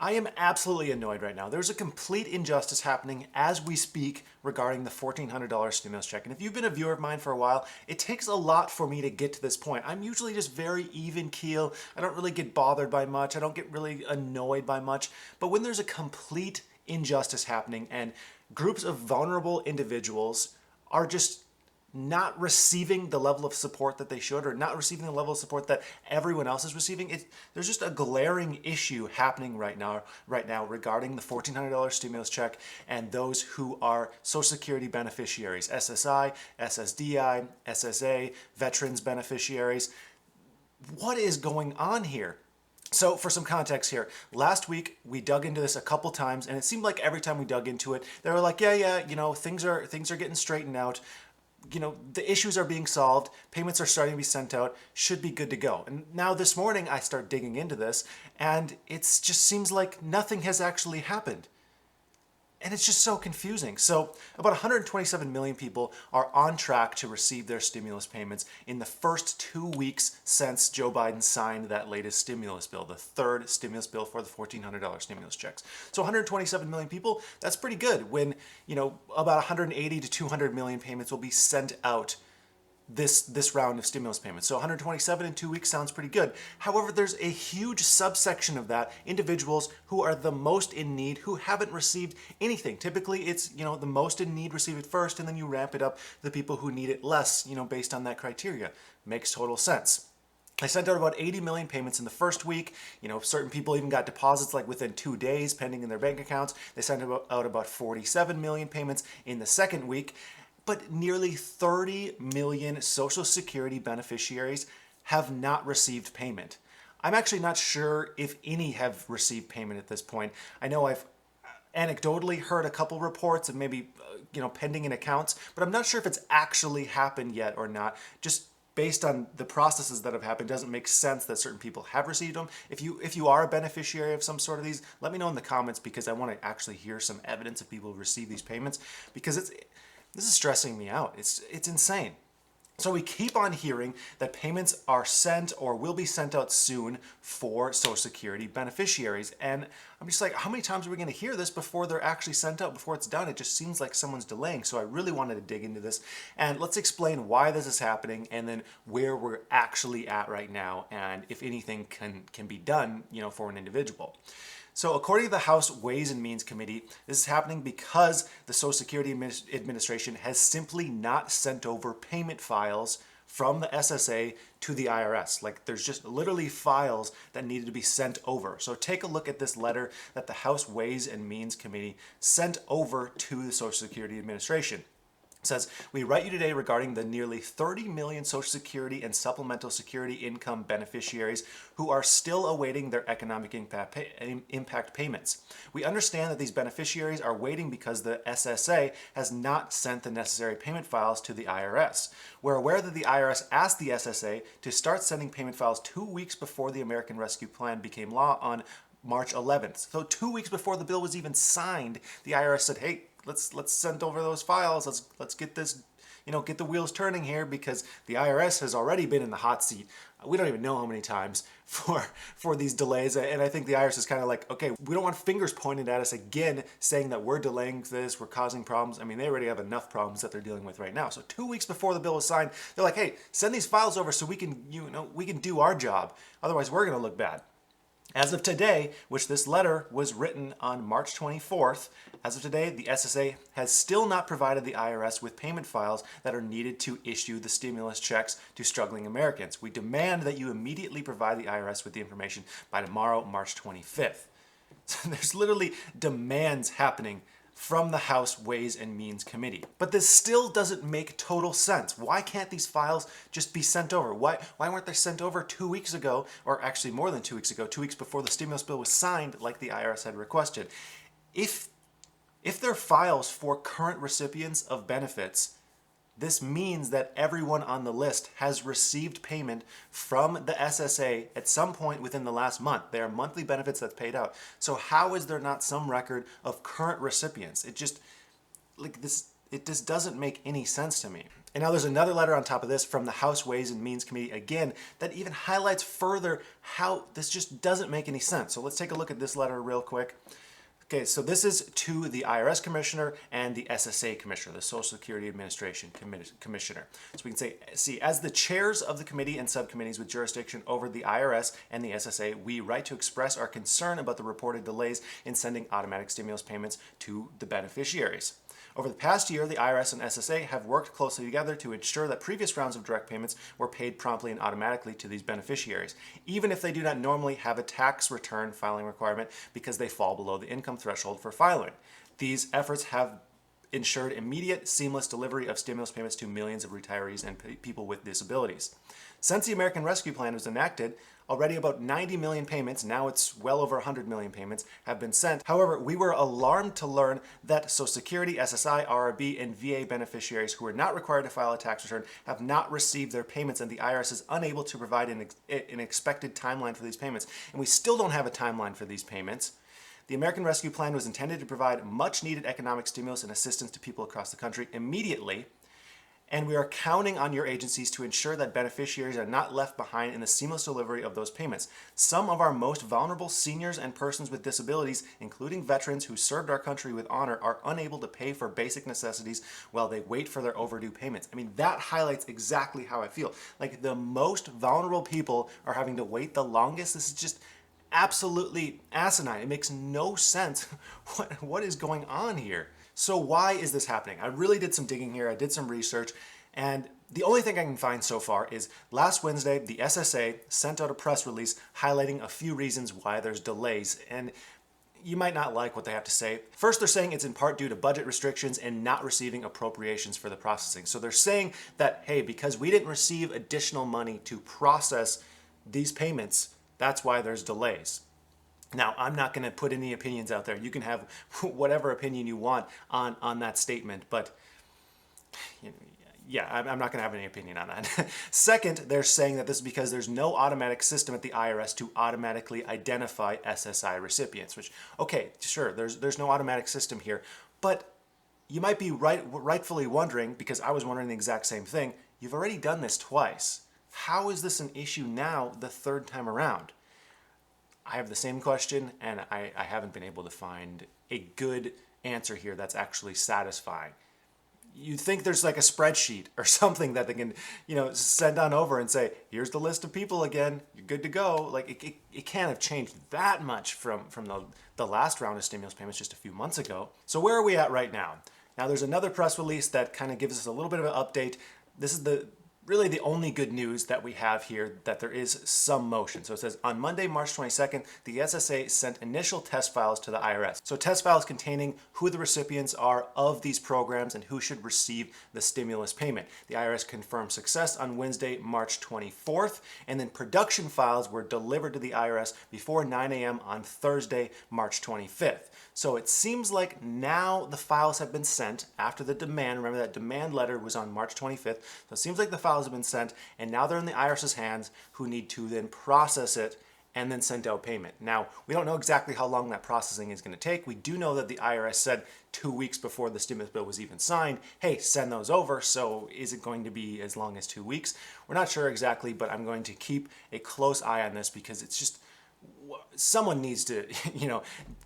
I am absolutely annoyed right now. There's a complete injustice happening as we speak regarding the $1,400 stimulus check. And if you've been a viewer of mine for a while, it takes a lot for me to get to this point. I'm usually just very even keel. I don't really get bothered by much. I don't get really annoyed by much. But when there's a complete injustice happening and groups of vulnerable individuals are just not receiving the level of support that they should, or not receiving the level of support that everyone else is receiving, there's just a glaring issue happening right now regarding the $1,400 stimulus check and those who are Social Security beneficiaries, SSI, SSDI, SSA, veterans beneficiaries. What is going on here? So for some context here, last week we dug into this a couple times, and it seemed like every time we dug into it, they were like, yeah, things are getting straightened out. The issues are being solved, payments are starting to be sent out, should be good to go. And now this morning I start digging into this, and it just seems like nothing has actually happened. And it's just so confusing. So about 127 million people are on track to receive their stimulus payments in the first 2 weeks since Joe Biden signed that latest stimulus bill, the third stimulus bill for the $1,400 stimulus checks. So 127 million people, that's pretty good when, about 180 to 200 million payments will be sent out this round of stimulus payments. So 127 in 2 weeks sounds pretty good. However, there's a huge subsection of that, individuals who are the most in need, who haven't received anything. Typically, it's, the most in need receive it first, and then you ramp it up to the people who need it less, based on that criteria. Makes total sense. I sent out about 80 million payments in the first week. Certain people even got deposits like within 2 days pending in their bank accounts. They sent out about 47 million payments in the second week. But nearly 30 million Social Security beneficiaries have not received payment. I'm actually not sure if any have received payment at this point. I know I've anecdotally heard a couple reports of maybe, pending in accounts, but I'm not sure if it's actually happened yet or not. Just based on the processes that have happened, doesn't make sense that certain people have received them. If you are a beneficiary of some sort of these, let me know in the comments, because I want to actually hear some evidence of people who receive these payments, because this is stressing me out. It's insane. So we keep on hearing that payments are sent or will be sent out soon for Social Security beneficiaries. And I'm just like, how many times are we going to hear this before they're actually sent out, before it's done? It just seems like someone's delaying. So I really wanted to dig into this. And let's explain why this is happening, and then where we're actually at right now, and if anything can be done, for an individual. So according to the House Ways and Means Committee, this is happening because the Social Security Administration has simply not sent over payment files from the SSA to the IRS. Like, there's just literally files that needed to be sent over. So take a look at this letter that the House Ways and Means Committee sent over to the Social Security Administration. It says, we write you today regarding the nearly 30 million Social Security and Supplemental Security income beneficiaries who are still awaiting their economic impact payments. We understand that these beneficiaries are waiting because the SSA has not sent the necessary payment files to the IRS. We're aware that the IRS asked the SSA to start sending payment files 2 weeks before the American Rescue Plan became law on March 11th. So 2 weeks before the bill was even signed, the IRS said, hey, let's send over those files. Let's get this, get the wheels turning here, because the IRS has already been in the hot seat. We don't even know how many times for these delays. And I think the IRS is kind of like, okay, we don't want fingers pointed at us again, saying that we're delaying this, we're causing problems. I mean, they already have enough problems that they're dealing with right now. So 2 weeks before the bill was signed, they're like, hey, send these files over so we can, we can do our job. Otherwise, we're going to look bad. As of today, which this letter was written on March 24th, as of today, the SSA has still not provided the IRS with payment files that are needed to issue the stimulus checks to struggling Americans. We demand that you immediately provide the IRS with the information by tomorrow, March 25th. So there's literally demands happening from the House Ways and Means Committee. But this still doesn't make total sense. Why can't these files just be sent over? Why weren't they sent over 2 weeks ago, or actually more than 2 weeks ago, 2 weeks before the stimulus bill was signed, like the IRS had requested? If they're files for current recipients of benefits, this means that everyone on the list has received payment from the SSA at some point within the last month. They are monthly benefits that's paid out. So how is there not some record of current recipients? It just doesn't make any sense to me. And now there's another letter on top of this from the House Ways and Means Committee again that even highlights further how this just doesn't make any sense. So let's take a look at this letter real quick. Okay, so this is to the IRS Commissioner and the SSA Commissioner, the Social Security Administration Commissioner. So we can see, as the chairs of the committee and subcommittees with jurisdiction over the IRS and the SSA, we write to express our concern about the reported delays in sending automatic stimulus payments to the beneficiaries. Over the past year, the IRS and SSA have worked closely together to ensure that previous rounds of direct payments were paid promptly and automatically to these beneficiaries, even if they do not normally have a tax return filing requirement because they fall below the income threshold for filing. These efforts have ensured immediate, seamless delivery of stimulus payments to millions of retirees and people with disabilities. Since the American Rescue Plan was enacted, already about 90 million payments, now it's well over 100 million payments, have been sent. However, we were alarmed to learn that Social Security, SSI, RRB, and VA beneficiaries who are not required to file a tax return have not received their payments, and the IRS is unable to provide an expected timeline for these payments. And we still don't have a timeline for these payments. The American Rescue Plan was intended to provide much needed economic stimulus and assistance to people across the country immediately, and we are counting on your agencies to ensure that beneficiaries are not left behind in the seamless delivery of those payments. Some of our most vulnerable seniors and persons with disabilities, including veterans who served our country with honor, are unable to pay for basic necessities while they wait for their overdue payments. I mean, that highlights exactly how I feel. Like, the most vulnerable people are having to wait the longest. This is just absolutely asinine. It makes no sense. What is going on here? So why is this happening? I really did some digging here. I did some research, and the only thing I can find so far is last Wednesday, the SSA sent out a press release highlighting a few reasons why there's delays, and you might not like what they have to say. First, they're saying it's in part due to budget restrictions and not receiving appropriations for the processing. So they're saying that, hey, because we didn't receive additional money to process these payments, that's why there's delays. Now, I'm not going to put any opinions out there. You can have whatever opinion you want on that statement, but yeah, I'm not going to have any opinion on that. Second, they're saying that this is because there's no automatic system at the IRS to automatically identify SSI recipients, which, okay, sure, there's no automatic system here, but you might be rightfully wondering, because I was wondering the exact same thing, you've already done this twice. How is this an issue now the third time around? I have the same question, and I haven't been able to find a good answer here that's actually satisfying. You'd think there's like a spreadsheet or something that they can, send on over and say, here's the list of people again, you're good to go. Like, it can't have changed that much from the last round of stimulus payments just a few months ago. So where are we at right now? Now, there's another press release that kind of gives us a little bit of an update. This is really the only good news that we have here, that there is some motion. So it says, on Monday, March 22nd, the SSA sent initial test files to the IRS. So test files containing who the recipients are of these programs and who should receive the stimulus payment. The IRS confirmed success on Wednesday, March 24th, and then production files were delivered to the IRS before 9 a.m. on Thursday, March 25th. So it seems like now the files have been sent after the demand. Remember, that demand letter was on March 25th. So it seems like the files have been sent, and now they're in the IRS's hands, who need to then process it and then send out payment. Now, we don't know exactly how long that processing is going to take. We do know that the IRS said 2 weeks before the stimulus bill was even signed, hey, send those over. So is it going to be as long as 2 weeks? We're not sure exactly, but I'm going to keep a close eye on this, because it's just, someone needs to,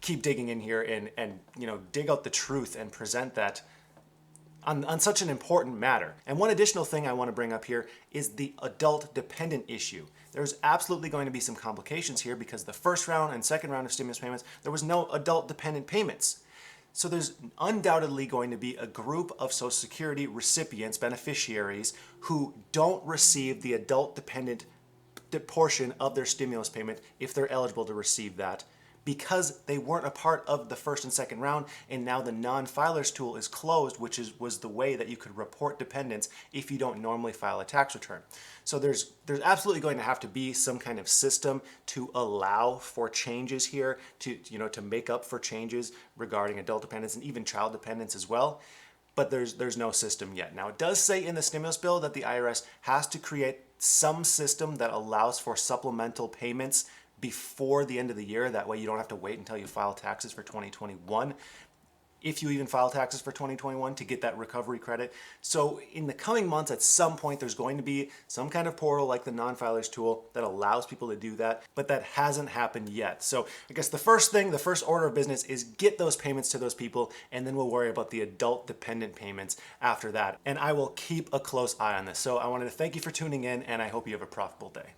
keep digging in here and dig out the truth and present that on such an important matter. And one additional thing I want to bring up here is the adult dependent issue. There's absolutely going to be some complications here, because the first round and second round of stimulus payments, there was no adult dependent payments. So there's undoubtedly going to be a group of Social Security recipients, beneficiaries, who don't receive the adult dependent portion of their stimulus payment if they're eligible to receive that, because they weren't a part of the first and second round, and now the non-filers tool is closed, which was the way that you could report dependents if you don't normally file a tax return. So there's absolutely going to have to be some kind of system to allow for changes here, to make up for changes regarding adult dependents and even child dependents as well. But there's no system yet. Now, it does say in the stimulus bill that the IRS has to create some system that allows for supplemental payments before the end of the year. That way you don't have to wait until you file taxes for 2021. if you even file taxes for 2021 to get that recovery credit. So in the coming months, at some point, there's going to be some kind of portal like the non-filers tool that allows people to do that, but that hasn't happened yet. So I guess the first order of business is get those payments to those people, and then we'll worry about the adult dependent payments after that. And I will keep a close eye on this. So I wanted to thank you for tuning in, and I hope you have a profitable day.